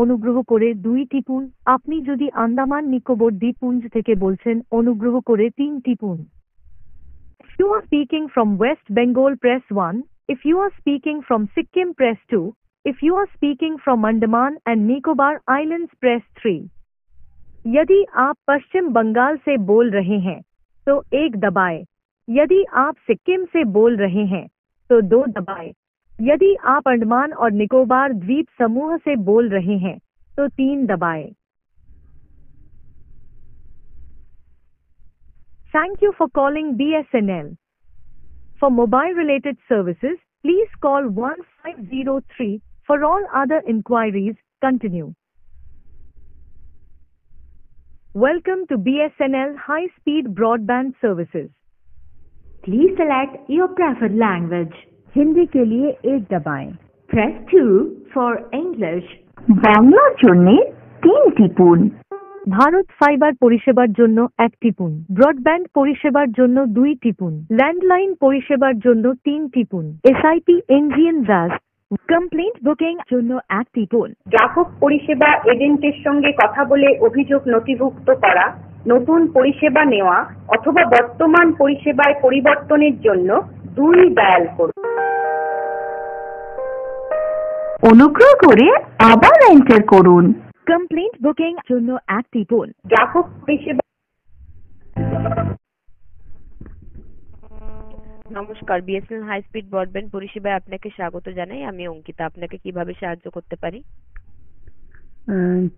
অনুগ্রহ করে 2 টিপুন। আপনি যদি আন্দামান নিকোবর দ্বীপপুঞ্জ থেকে বলছেন অনুগ্রহ করে 3 টিপুন। If you are speaking from West Bengal, press 1. If you are speaking from Sikkim, press 2. If you are speaking from Andaman and Nicobar Islands, press 3. यदि आप पश्चिम बंगाल से बोल रहे हैं तो 1 दबाएं। यदि आप सिक्किम से बोल रहे हैं तो 2 दबाएं। यदि आप अंडमान और निकोबार द्वीप समूह से बोल रहे हैं तो 3 दबाएं। Thank you for calling BSNL. For mobile related services, please call 1503. For all other inquiries, continue. Welcome to BSNL High Speed Broadband Services. Please select your preferred language. Hindi के लिए 1 दबाएं। Press 2 for English. বাংলার জন্য 3 টিপুন। Bharat fibre পরিষেবার জন্য 1 টিপুন। Broadband পরিষেবার জন্য 2 টিপুন। ল্যান্ডলাইন পরিষেবার জন্য 3 টিপুন। এসআইপি এনজিএন জাজ কমপ্লেন্ট বুকিং জন্য 1 টিপুন। গ্রাহক পরিষেবা এজেন্টের সঙ্গে কথা বলে অভিযোগ নথিভুক্ত করা, নতুন পরিষেবা নেওয়া অথবা বর্তমান পরিষেবায় পরিবর্তনের জন্য 2 ডায়াল করুন। অনুগ্রহ করে আবার এন্টার করুন। কমপ্লেন্ট বুকিং জন্য 1 টিপুন। গ্রাহক পরিষেবা। নমস্কার, বিএসএনএল হাই স্পিড ব্রডব্যান্ড পরিষেবায় আপনাকে স্বাগত জানাই। আমি অঙ্কিতা। আপনাকে কিভাবে সাহায্য করতে পারি?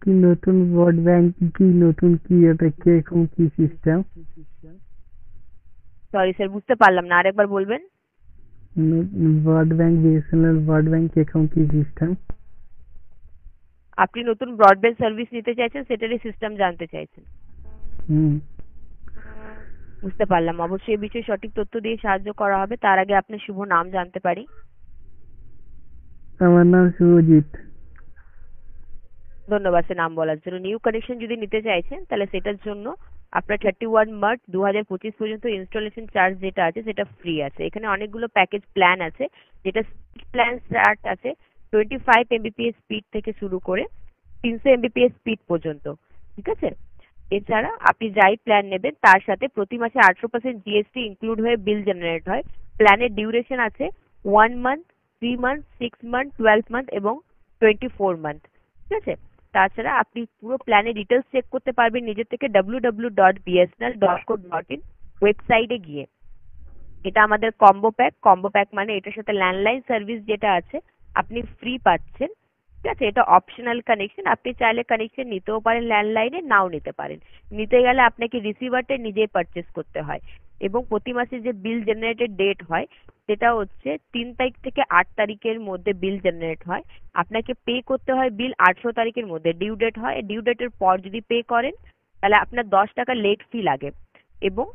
কি নতুন ব্রডব্যান্ড, কি নতুন কি এটা কিরকম কি সিস্টেম? সরি স্যার, বুঝতে পারলাম না, আরেকবার বলবেন। ব্রডব্যান্ড বিএসএনএল ব্রডব্যান্ড কিরকম কি সিস্টেম? আপনি নতুন ব্রডব্যান্ড সার্ভিস নিতে চাইছেন, সেটারই সিস্টেম জানতে চাইছেন। বুঝতে পারলাম। অবশ্যই এই বিষয়ে সঠিক তথ্য দিয়ে সাহায্য করা হবে। তার আগে আপনার শুভ নাম জানতে পারি? আমার নাম শুভজিৎ। ধন্যবাদ স্যার নাম বলার জন্য। নিউ কানেকশন যদি নিতে চাইছেন তাহলে সেটার জন্য আপনার 31 মার্চ 2025 পর্যন্ত ইনস্টলেশন চার্জ যেটা আছে সেটা ফ্রি আছে। এখানে অনেকগুলো প্যাকেজ প্ল্যান আছে, যেটা স্পিড প্ল্যান স্টার্ট আছে 25 mbps স্পিড থেকে শুরু করে 300 mbps স্পিড পর্যন্ত। ঠিক আছে? এছাড়া আপনি যাই প্ল্যান নেবেন তার সাথে প্রতি মাসে 18% জিএসটি ইনক্লুড হয়ে বিল জেনারেট হয়। প্ল্যানের ডিউরেশন আছে 1 মান্থ, 3 মান্থ, 6 মান্থ, 12 মান্থ এবং 24 মান্থ। ঠিক আছে? তাছাড়া আপনি পুরো প্ল্যানের ডিটেলস চেক করতে পারবেন নিজের থেকে www.bsnl.co.in ওয়েবসাইটে গিয়ে। এটা আমাদের কম্বো প্যাক। কম্বো প্যাক মানে এটার সাথে ল্যান্ডলাইন সার্ভিস যেটা আছে আপনি ফ্রি পাচ্ছেন। ঠিক আছে? এটা অপশনাল কানেকশন। আপনি চাইলে কানেকশন নিতেও পারেন, ল্যান্ডলাইনে নাও নিতে পারেন। নিতে গেলে আপনাকে রিসিভারটা নিজেই পারচেস করতে হয় এবং প্রতি মাসে যে বিল জেনারেটেড ডেট হয় সেটা হচ্ছে 3 তারিখ থেকে 8 তারিখের মধ্যে বিল জেনারেট হয়। আপনাকে পে করতে হয় বিল 18 তারিখের মধ্যে। ডিউ ডেট হয়, ডিউ ডেটের পর যদি পে করেন তাহলে আপনার 10 টাকা লেট ফি লাগে এবং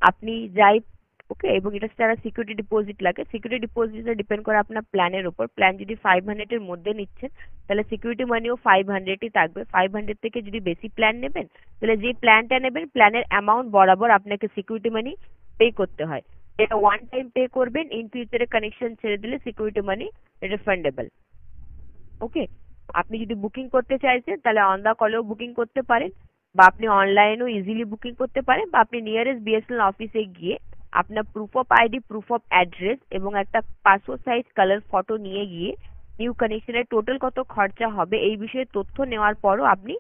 আপনি যাই ওকে এবং এটা ছাড়া সিকিউরিটি ডিপোজিট লাগে। সিকিউরিটি ডিপোজিটটা ডিপেন্ড করে আপনার প্ল্যানের উপর। প্ল্যান যদি 500 এর মধ্যে নিচ্ছেন তাহলে সিকিউরিটি মানিও 500ই থাকবে। 500 থেকে যদি বেশি প্ল্যান নেবেন তাহলে যে প্ল্যানটা নেবেন প্ল্যানের অ্যামাউন্ট বরাবর আপনাকে সিকিউরিটি মানি পে করতে হয়। এটা ওয়ান টাইম পে করবেন, ইন ফিউচারে কানেকশন ছেড়ে দিলে সিকিউরিটি মানি রিফান্ডেবল। ওকে? আপনি যদি বুকিং করতে চাইছেন তাহলে অন দা কলেও বুকিং করতে পারেন বা আপনি অনলাইনেও ইজিলি বুকিং করতে পারেন বা আপনি নিয়ারেস্ট বিএসএনএল অফিসে গিয়ে আপনার proof of ID, proof of address এবং একটা পাসপোর্ট সাইজ কালার ফটো নিয়ে গিয়ে নিউ কানেকশনের টোটাল কত খরচা হবে এই বিষয়ে তথ্য নেওয়ার পরও আপনি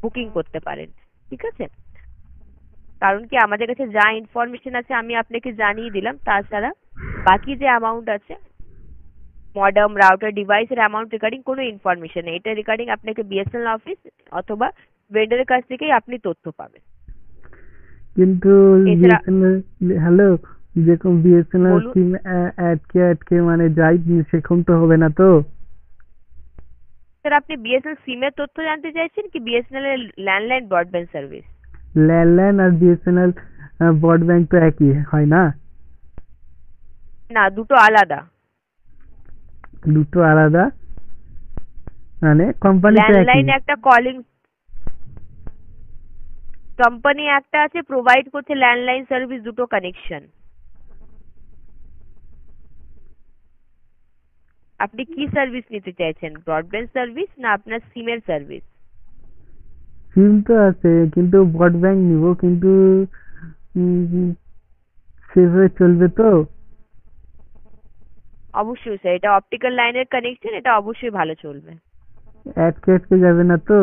বুকিং করতে পারেন। ঠিক আছে? কারণ কি আমাদের কাছে যা ইনফরমেশন আছে আমি আপনাকে জানিয়ে দিলাম। তাছাড়া বাকি যে অ্যামাউন্ট আছে মডেম, রাউটার, ডিভাইসের অ্যামাউন্ট রিগার্ডিং কোনো ইনফরমেশন নেই। এটা রিগার্ডিং আপনাকে বিএসএনএল অফিস অথবা ভেন্ডারের কাছ থেকেই আপনি তথ্য পাবেন। কিন্তু হ্যালো, যেরকম বিএসএনএল সিম আটকে মানে যাই সেরকম তো হবে না তো? স্যার আপনি বিএসএনএল সিমের তথ্য জানতে চাইছেন কি বিএসএনএল এর ল্যান্ডলাইন ব্রডব্যান্ড সার্ভিস? ল্যান্ডলাইন আর বিএসএনএল ব্রডব্যান্ড তো একই হয় না? না, দুটো আলাদা। দুটো আলাদা মানে কোম্পানি ল্যান্ডলাইন একটা কলিং কোম্পানি একটা আছে প্রোভাইড করছে ল্যান্ডলাইন সার্ভিস, দুটো কানেকশন। আপনি কি সার্ভিস নিতে চাইছেন, ব্রডব্যান্ড সার্ভিস না আপনার সিমের সার্ভিস? সিম তো আছে কিন্তু ব্রডব্যান্ড নিব, কিন্তু উম, সেভাবে চলবে তো? অবশ্যই স্যার, এটা অপটিক্যাল লাইনের কানেকশন, এটা অবশ্যই ভালো চলবে। আটকে আটকে যাবে না তো?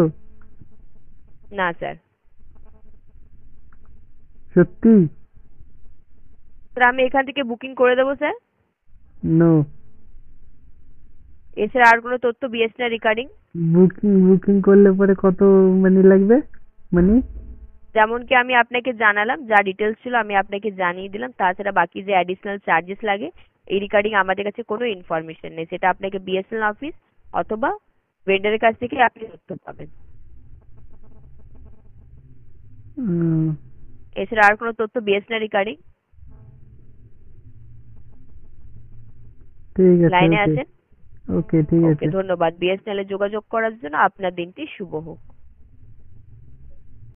না স্যার। সত্যি? স্যার আমি এখান থেকে বুকিং করে দেবো স্যার। নো। এছাড়া আর কোনো তথ্য বিএসএনএল রিগার্ডিং? বুকিং বুকিং করলে পরে কত মানি লাগবে? মানি যেমন কি আমি আপনাকে জানালাম, যা ডিটেলস ছিল আমি আপনাকে জানিয়ে দিলাম, তাছাড়া বাকি যে অ্যাডিশনাল চার্জেস লাগে এই রিগার্ডিং আমাদের কাছে কোনো ইনফরমেশন নেই, সেটা আপনাকে বিএসএনএল অফিস অথবা ভেন্ডারের কাছ থেকে আপনি তথ্য পাবেন। এছাড়া আর কোনো তথ্য বিএসএনএল রিগার্ডিং? ঠিক আছে। লাইনে ওকে আছেন? ওকে ঠিক ওকে, আছে। ধন্যবাদ। বিএসএনএল এ যোগাযোগ করার জন্য। আপনার দিনটি শুভ হোক।